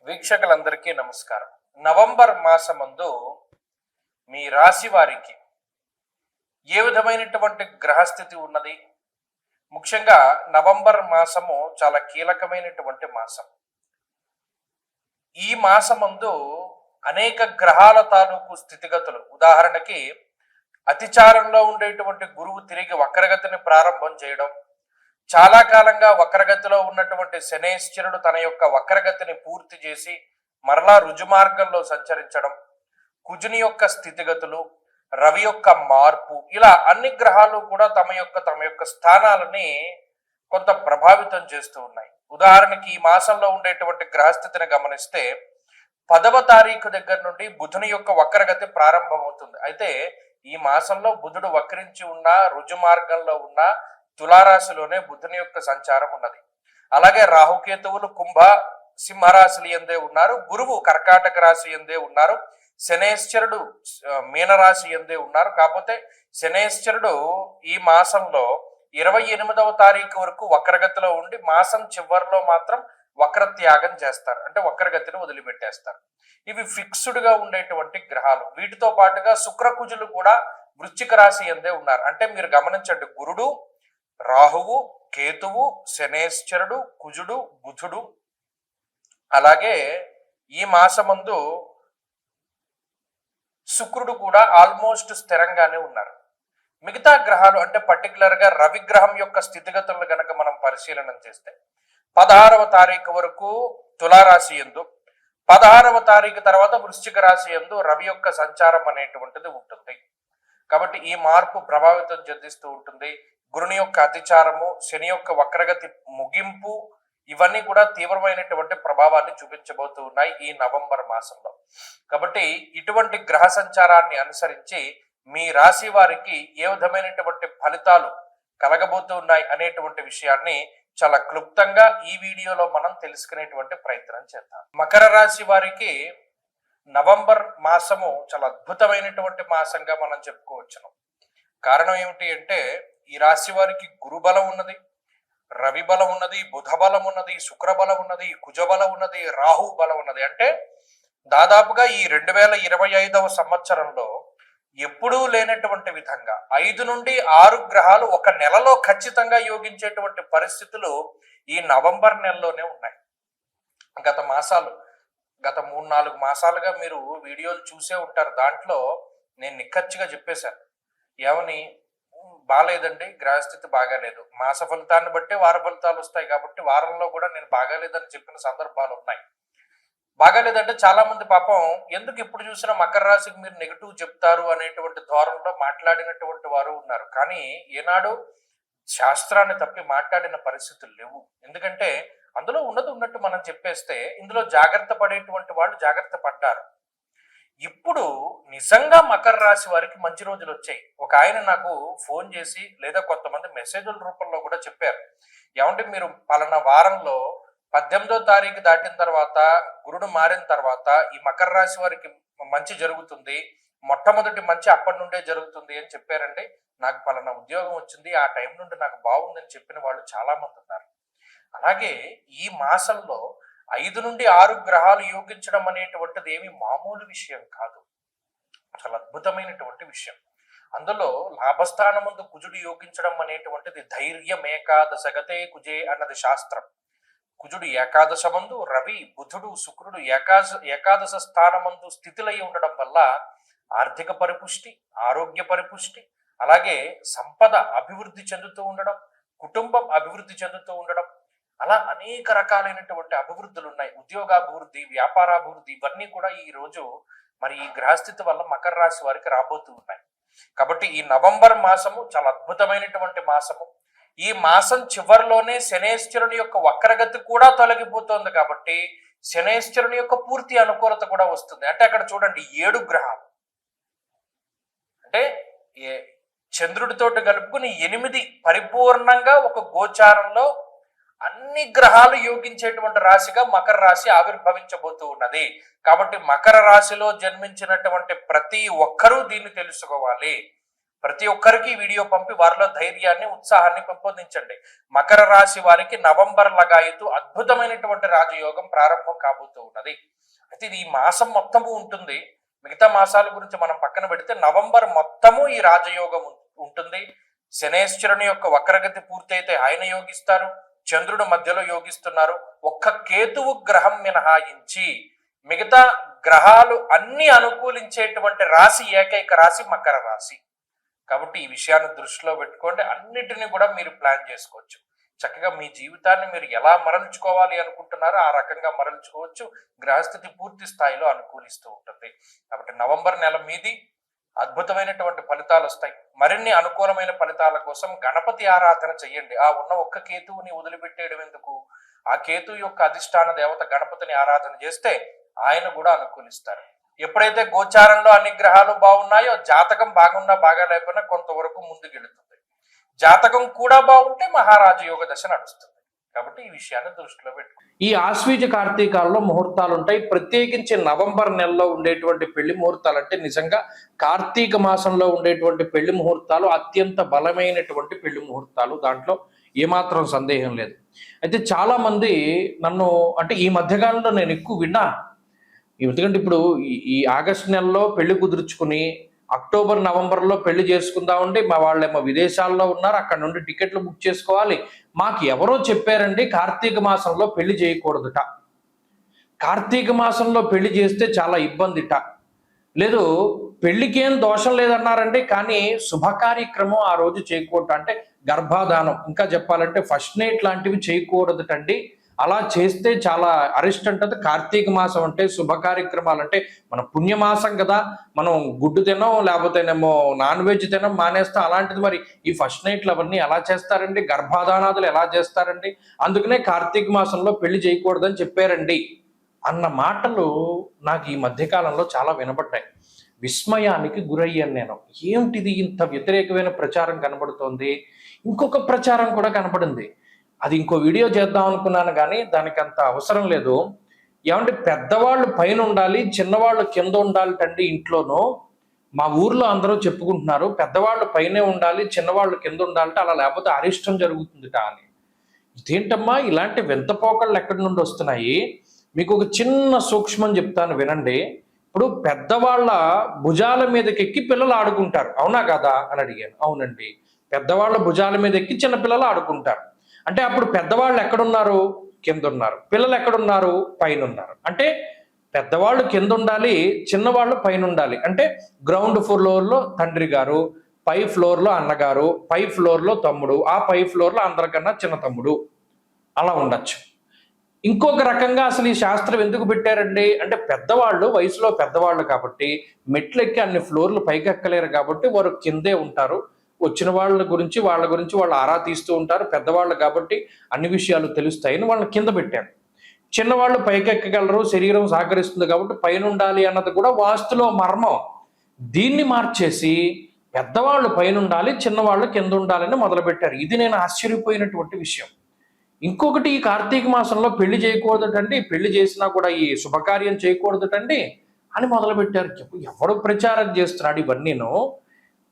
వీక్షకులందరికీ నమస్కారం. నవంబర్ మాసమందు మీ రాశి వారికి ఏ విధమైనటువంటి గ్రహస్థితి ఉన్నది? ముఖ్యంగా నవంబర్ మాసము చాలా కీలకమైనటువంటి మాసం. ఈ మాసమందు అనేక గ్రహాల తాలూకు స్థితిగతులు, ఉదాహరణకి అతిచారంలో ఉండేటువంటి గురువు తిరిగి వక్రగతిని ప్రారంభం చేయడం, చాలా కాలంగా వక్రగతిలో ఉన్నటువంటి శనేశ్వరుడు తన యొక్క వక్రగతిని పూర్తి చేసి మరలా రుజుమార్గంలో సంచరించడం, కుజుని యొక్క స్థితిగతులు, రవి యొక్క మార్పు, ఇలా అన్ని గ్రహాలు కూడా తమ యొక్క స్థానాలని కొంత ప్రభావితం చేస్తూ ఉన్నాయి. ఉదాహరణకి ఈ మాసంలో ఉండేటువంటి గ్రహస్థితిని గమనిస్తే 10వ తారీఖు దగ్గర నుండి బుధుని యొక్క వక్రగతి ప్రారంభమవుతుంది. అయితే ఈ మాసంలో బుధుడు వక్రించి ఉన్న రుజు మార్గంలో ఉన్న తులారాశిలోనే బుధుని యొక్క సంచారం ఉన్నది. అలాగే రాహుకేతువులు కుంభ సింహరాశులు ఎందే ఉన్నారు, గురువు కర్కాటక రాశి ఎందే ఉన్నారు, శనేశ్వరుడు మీనరాశి ఎందే ఉన్నారు. కాకపోతే శనేశ్వరుడు ఈ మాసంలో 28వ తారీఖు వరకు వక్రగతిలో ఉండి మాసం చివరిలో మాత్రం వక్రత్యాగం చేస్తారు, అంటే వక్రగతిని వదిలిపెట్టేస్తారు. ఇవి ఫిక్స్డ్ గా ఉండేటువంటి గ్రహాలు. వీటితో పాటుగా శుక్రకుజులు కూడా వృశ్చిక రాశి ఎందే ఉన్నారు. అంటే మీరు గమనించండి, గురుడు, రాహువు, కేతువు, శనేశ్వరుడు, కుజుడు, బుధుడు, అలాగే ఈ మాసమందు శుక్రుడు కూడా ఆల్మోస్ట్ స్థిరంగానే ఉన్నారు. మిగతా గ్రహాలు అంటే పర్టికులర్ గా రవి గ్రహం యొక్క స్థితిగతులను గనక మనం పరిశీలన చేస్తే 16వ తారీఖు వరకు తులారాశి యందు, 16వ తారీఖు తర్వాత వృశ్చిక రాశి యందు రవి యొక్క సంచారం అనేటువంటిది ఉంటుంది. కాబట్టి ఈ మార్పు ప్రభావితం చెందిస్తూ ఉంటుంది. గురుని యొక్క అతిచారము, శని యొక్క వక్రగతి ముగింపు, ఇవన్నీ కూడా తీవ్రమైనటువంటి ప్రభావాన్ని చూపించబోతూ ఉన్నాయి ఈ నవంబర్ మాసంలో. కాబట్టి ఇటువంటి గ్రహ సంచారాన్ని అనుసరించి మీ రాశి వారికి ఏ విధమైనటువంటి ఫలితాలు కలగబోతూ ఉన్నాయి అనేటువంటి విషయాన్ని చాలా క్లుప్తంగా ఈ వీడియోలో మనం తెలుసుకునేటువంటి ప్రయత్నం చేద్దాం. మకర రాశి వారికి నవంబర్ మాసము చాలా అద్భుతమైనటువంటి మాసంగా మనం చెప్పుకోవచ్చును. కారణం ఏమిటి అంటే ఈ రాశి వారికి గురు బలం ఉన్నది, రవి బలం ఉన్నది, బుధ బలం ఉన్నది, శుక్ర బలం ఉన్నది, కుజ బలం ఉన్నది, రాహు బలం ఉన్నది. అంటే దాదాపుగా ఈ 2025వ సంవత్సరంలో ఎప్పుడూ లేనటువంటి విధంగా 5 నుండి 6 గ్రహాలు ఒక నెలలో ఖచ్చితంగా యోగించేటువంటి పరిస్థితులు ఈ నవంబర్ నెలలోనే ఉన్నాయి. గత 3-4 మాసాలుగా మీరు వీడియోలు చూసే ఉంటారు. దాంట్లో నేను నిక్కచ్చిగా చెప్పేశాను, ఏమని బాగాలేదండి, గ్రహస్థితి బాగాలేదు, మాస ఫలితాన్ని బట్టి వార ఫలితాలు వస్తాయి, కాబట్టి వారంలో కూడా నేను బాగాలేదని చెప్పిన సందర్భాలు ఉన్నాయి. బాగాలేదంటే చాలా మంది పాపం ఎందుకు ఇప్పుడు చూసినా మకర రాశికి మీరు నెగిటివ్ చెప్తారు అనేటువంటి ధోరణిలో మాట్లాడినటువంటి వారు ఉన్నారు. కానీ ఏనాడు శాస్త్రాన్ని తప్పి మాట్లాడిన పరిస్థితులు లేవు. ఎందుకంటే అందులో ఉన్నట్టు మనం చెప్పేస్తే ఇందులో జాగ్రత్త పడేటువంటి వాళ్ళు జాగ్రత్త పడ్డారు. ఇప్పుడు నిజంగా మకర రాశి వారికి మంచి రోజులు వచ్చాయి. ఒక ఆయన నాకు ఫోన్ చేసి లేదా కొంతమంది మెసేజ్ల రూపంలో కూడా చెప్పారు, ఏమంటే మీరు పలానా వారంలో 18వ తారీఖు దాటిన తర్వాత గురుడు మారిన తర్వాత ఈ మకర రాశి వారికి మంచి జరుగుతుంది, మొట్టమొదటి మంచి అప్పటి నుండే జరుగుతుంది అని చెప్పారండి. నాకు పలానా ఉద్యోగం వచ్చింది, ఆ టైం నుండి నాకు బాగుందని చెప్పిన వాళ్ళు చాలా మంది ఉన్నారు. అలాగే ఈ మాసంలో 5 నుండి 6 గ్రహాలు యోగించడం అనేటువంటిది ఏమి మామూలు విషయం కాదు, చాలా అద్భుతమైనటువంటి విషయం. అందులో లాభస్థానమందు కుజుడు యోగించడం అనేటువంటిది ధైర్యం ఏకాదశగతే కుజే అన్నది శాస్త్రం. కుజుడు ఏకాదశమందు, రవి, బుధుడు, శుక్రుడు ఏకాదశ స్థానమందు స్థితిలై ఉండడం వల్ల ఆర్థిక పరిపుష్టి, ఆరోగ్య పరిపుష్టి, అలాగే సంపద అభివృద్ధి చెందుతూ ఉండడం, కుటుంబం అభివృద్ధి చెందుతూ ఉండడం, అలా అనేక రకాలైనటువంటి అభివృద్ధులు ఉన్నాయి. ఉద్యోగాభివృద్ధి, వ్యాపారాభివృద్ధి, ఇవన్నీ కూడా ఈ రోజు మరి ఈ గ్రహస్థితి వల్ల మకర రాశి వారికి రాబోతూ ఉన్నాయి. కాబట్టి ఈ నవంబర్ మాసము చాలా అద్భుతమైనటువంటి మాసము. ఈ మాసం చివరిలోనే శనేశ్వరుని యొక్క వక్రగతి కూడా తొలగిపోతుంది. కాబట్టి శనేశ్వరుని యొక్క పూర్తి అనుకూలత కూడా వస్తుంది. అంటే అక్కడ చూడండి 7 గ్రహాలు, అంటే చంద్రుడితోటి కలుపుకుని 8 పరిపూర్ణంగా ఒక గోచారంలో అన్ని గ్రహాలు యోగించేటువంటి రాశిగా మకర రాశి ఆవిర్భవించబోతూ ఉన్నది. కాబట్టి మకర రాశిలో జన్మించినటువంటి ప్రతి ఒక్కరూ దీన్ని తెలుసుకోవాలి. ప్రతి ఒక్కరికి వీడియో పంపి వారిలో ధైర్యాన్ని, ఉత్సాహాన్ని పెంపొందించండి. మకర రాశి వారికి నవంబర్ లగాయతు అద్భుతమైనటువంటి రాజయోగం ప్రారంభం కాబోతూ ఉన్నది. అయితే ఇది ఈ మాసం మొత్తము ఉంటుంది. మిగతా మాసాల గురించి మనం పక్కన పెడితే నవంబర్ మొత్తము ఈ రాజయోగం ఉంటుంది. శనేశ్వరుని యొక్క వక్రగతి పూర్తయితే ఆయన యోగిస్తారు, చంద్రుడు మధ్యలో యోగిస్తున్నారు. ఒక్క కేతువు గ్రహం మినహాయించి మిగతా గ్రహాలు అన్ని అనుకూలించేటువంటి రాశి ఏకైక రాశి మకర రాశి. కాబట్టి ఈ విషయాన్ని దృష్టిలో పెట్టుకోండి. అన్నిటినీ కూడా మీరు ప్లాన్ చేసుకోవచ్చు. చక్కగా మీ జీవితాన్ని మీరు ఎలా మరల్చుకోవాలి అనుకుంటున్నారో ఆ రకంగా మరల్చుకోవచ్చు. గ్రహస్థితి పూర్తి స్థాయిలో అనుకూలిస్తూ ఉంటుంది. కాబట్టి నవంబర్ నెల మీది అద్భుతమైనటువంటి ఫలితాలు వస్తాయి. మరిన్ని అనుకూలమైన ఫలితాల కోసం గణపతి ఆరాధన చెయ్యండి. ఆ ఉన్న ఒక్క కేతువుని వదిలిపెట్టేయడం ఎందుకు? ఆ కేతు యొక్క అధిష్టాన దేవత గణపతిని ఆరాధన చేస్తే ఆయన కూడా అనుకూలిస్తారు. ఎప్పుడైతే గోచారంలో అన్ని గ్రహాలు బాగున్నాయో జాతకం బాగున్నా బాగా లేకపోయినా కొంతవరకు ముందుకెళ్తుంది. జాతకం కూడా బాగుంటే మహారాజ యోగ దశ నడుస్తుంది. కాబట్టి ఈ విషయాన్ని దృష్టిలో పెట్టుకోండి. ఈ ఆశ్వీజ కార్తీకాల్లో ముహూర్తాలు ఉంటాయి. ప్రత్యేకించి నవంబర్ నెలలో ఉండేటువంటి పెళ్లి ముహూర్తాలు అంటే నిజంగా కార్తీక మాసంలో ఉండేటువంటి పెళ్లి ముహూర్తాలు అత్యంత బలమైనటువంటి పెళ్లి ముహూర్తాలు. దాంట్లో ఏమాత్రం సందేహం లేదు. అయితే చాలా మంది నన్ను అంటే ఈ మధ్యకాలంలో నేను ఎక్కువ విన్నాను. ఎందుకంటే ఇప్పుడు ఈ ఆగస్టు నెలలో పెళ్లి కుదుర్చుకుని అక్టోబర్ నవంబర్లో పెళ్లి చేసుకుందామండి, మా వాళ్ళేమో విదేశాల్లో ఉన్నారు, అక్కడ నుండి టికెట్లు బుక్ చేసుకోవాలి. మాకు ఎవరో చెప్పారండి కార్తీక మాసంలో పెళ్లి చేయకూడదుట, కార్తీక మాసంలో పెళ్లి చేస్తే చాలా ఇబ్బందిట, లేదు పెళ్లికేం దోషం లేదన్నారండి, కానీ శుభ కార్యక్రమం ఆ రోజు చేయకూడదు, అంటే గర్భాధానం ఇంకా చెప్పాలంటే ఫస్ట్ నైట్ లాంటివి చేయకూడదుటండి. అలా చేస్తే చాలా అరిస్ట్ అంటది. కార్తీక మాసం అంటే శుభ కార్యక్రమాలు అంటే మన పుణ్యమాసం కదా, మనం గుడ్డు తినం లేకపోతేనేమో నాన్ వెజ్ తినం మానేస్తాం. అలాంటిది మరి ఈ ఫస్ట్ నైట్లు అవన్నీ ఎలా చేస్తారండి, గర్భాధానాదులు ఎలా చేస్తారండి, అందుకనే కార్తీక మాసంలో పెళ్లి చేయకూడదని చెప్పారండి అన్న మాటలు నాకు ఈ మధ్యకాలంలో చాలా వినబడ్డాయి. విస్మయానికి గురయ్యాను నేను. ఏమిటిది ఇంత వ్యతిరేకమైన ప్రచారం కనబడుతోంది. ఇంకొక ప్రచారం కూడా కనపడింది. అది ఇంకో వీడియో చేద్దాం అనుకున్నాను కానీ దానికి అంత అవసరం లేదు. ఏమంటే పెద్దవాళ్ళు పైన ఉండాలి, చిన్నవాళ్ళు కింద ఉండాలి తండ్రి ఇంట్లోనూ. మా ఊర్లో అందరూ చెప్పుకుంటున్నారు పెద్దవాళ్ళు పైనే ఉండాలి, చిన్నవాళ్ళు కింద ఉండాలంటే, అలా లేకపోతే అరిష్టం జరుగుతుందిట అని. ఇదేంటమ్మా ఇలాంటి వింతపోకళ్ళు ఎక్కడి నుండి వస్తున్నాయి? మీకు ఒక చిన్న సూక్ష్మం చెప్తాను వినండి. ఇప్పుడు పెద్దవాళ్ళ భుజాల మీదకి ఎక్కి పిల్లలు ఆడుకుంటారు, అవునా కదా అని అడిగాను. అవునండి, పెద్దవాళ్ళ భుజాల మీద ఎక్కి చిన్నపిల్లలు ఆడుకుంటారు. అంటే అప్పుడు పెద్దవాళ్ళు ఎక్కడున్నారు? కింద ఉన్నారు. పిల్లలు ఎక్కడున్నారు? పైన ఉన్నారు. అంటే పెద్దవాళ్ళు కింద ఉండాలి, చిన్నవాళ్ళు పైన ఉండాలి. అంటే గ్రౌండ్ ఫ్లోర్లో తండ్రి గారు, పై ఫ్లోర్లో అన్నగారు, పై ఫ్లోర్లో తమ్ముడు, ఆ పై ఫ్లోర్లో అందరికన్నా చిన్న తమ్ముడు, అలా ఉండొచ్చు. ఇంకొక రకంగా అసలు ఈ శాస్త్రం ఎందుకు పెట్టారండి అంటే పెద్దవాళ్ళు వయసులో పెద్దవాళ్ళు కాబట్టి మెట్లెక్కి అన్ని ఫ్లోర్లు పైకి ఎక్కలేరు కాబట్టి వారు కిందే ఉంటారు. వచ్చిన వాళ్ళ గురించి వాళ్ళు ఆరా తీస్తూ ఉంటారు. పెద్దవాళ్ళు కాబట్టి అన్ని విషయాలు తెలుస్తాయని వాళ్ళని కింద పెట్టారు. చిన్నవాళ్ళు పైకెక్కగలరు, శరీరం సహకరిస్తుంది కాబట్టి పైన ఉండాలి అన్నది కూడా వాస్తులో మర్మం. దీన్ని మార్చేసి పెద్దవాళ్ళు పైన ఉండాలి, చిన్నవాళ్ళు కింద ఉండాలని మొదలుపెట్టారు. ఇది నేను ఆశ్చర్యపోయినటువంటి విషయం. ఇంకొకటి, ఈ కార్తీక మాసంలో పెళ్లి చేయకూడదటండి, పెళ్లి చేసినా కూడా ఈ శుభకార్యం చేయకూడదటండి అని మొదలుపెట్టారు. ఎవడు ప్రచారం చేస్తున్నాడు ఇవన్నీను?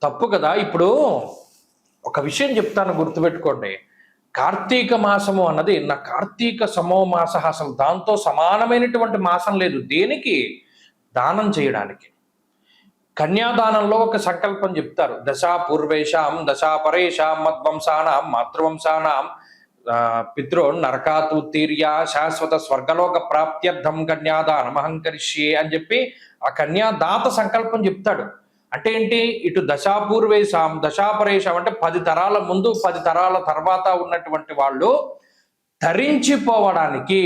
తప్పు కదా. ఇప్పుడు ఒక విషయం చెప్తాను, గుర్తుపెట్టుకోండి. కార్తీక మాసము అన్నది నా కార్తీక సమో మాస, అసలు దాంతో సమానమైనటువంటి మాసం లేదు. దేనికి? దానం చేయడానికి. కన్యాదానంలో ఒక సంకల్పం చెప్తారు. దశా పూర్వేషాం దశా పరేషాం మద్వంశానాం మాతృవంశానాం పితృ నరకాతుత్తీర్య శాశ్వత స్వర్గలోక ప్రాప్త్యర్థం కన్యాదానం అహంకరిష్యే అని చెప్పి ఆ కన్యాదాత సంకల్పం చెప్తాడు. అంటే ఏంటి? ఇటు దశాపూర్వేశాం దశాపరేషాం అంటే 10 తరాల ముందు 10 తరాల తర్వాత ఉన్నటువంటి వాళ్ళు ధరించిపోవడానికి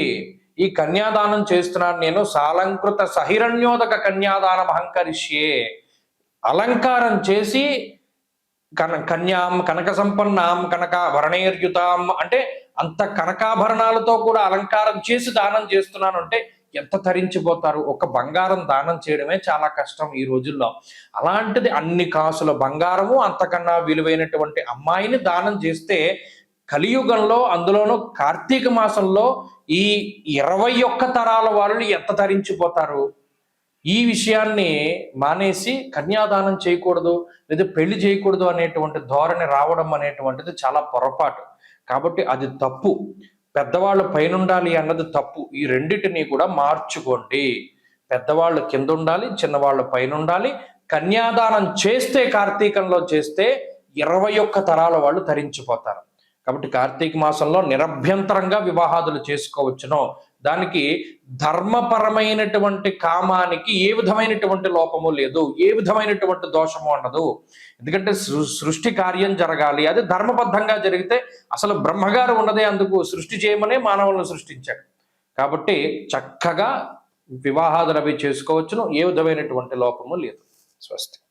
ఈ కన్యాదానం చేస్తున్నాను నేను. సాలంకృత సహిరణ్యోదక కన్యాదానం అహంకరిష్యే, అలంకారం చేసి కన్యాం కనక సంపన్నాం కనకాభరణేర్యుతాం అంటే అంత కనకాభరణాలతో కూడా అలంకారం చేసి దానం చేస్తున్నాను అంటే ఎంత తరించిపోతారు. ఒక బంగారం దానం చేయడమే చాలా కష్టం ఈ రోజుల్లో. అలాంటిది అన్ని కాసుల బంగారము, అంతకన్నా విలువైనటువంటి అమ్మాయిని దానం చేస్తే కలియుగంలో, అందులోనూ కార్తీక మాసంలో ఈ 21 తరాల వాళ్ళు ఎంత తరించిపోతారు. ఈ విషయాన్ని మానేసి కన్యాదానం చేయకూడదు లేదా పెళ్లి చేయకూడదు అనేటువంటి ధోరణి రావడం అనేటువంటిది చాలా పొరపాటు. కాబట్టి అది తప్పు. పెద్దవాళ్ళు పైనుండాలి అన్నది తప్పు. ఈ రెండిటిని కూడా మార్చుకోండి. పెద్దవాళ్ళు కింద ఉండాలి, చిన్నవాళ్ళు పైన ఉండాలి. కన్యాదానం చేస్తే, కార్తీకంలో చేస్తే 21 తరాల వాళ్ళు తరించిపోతారు. కాబట్టి కార్తీక మాసంలో నిరభ్యంతరంగా వివాహాదులు చేసుకోవచ్చును. దానికి ధర్మపరమైనటువంటి కామానికి ఏ విధమైనటువంటి లోపము లేదు, ఏ విధమైనటువంటి దోషము ఉండదు. ఎందుకంటే సృష్టి కార్యం జరగాలి, అది ధర్మబద్ధంగా జరిగితే అసలు బ్రహ్మగారు ఉన్నదే అందుకు, సృష్టి చేయమనే మానవులను సృష్టించాడు. కాబట్టి చక్కగా వివాహాదులు అవి చేసుకోవచ్చును, ఏ విధమైనటువంటి లోపము లేదు. స్వస్తి.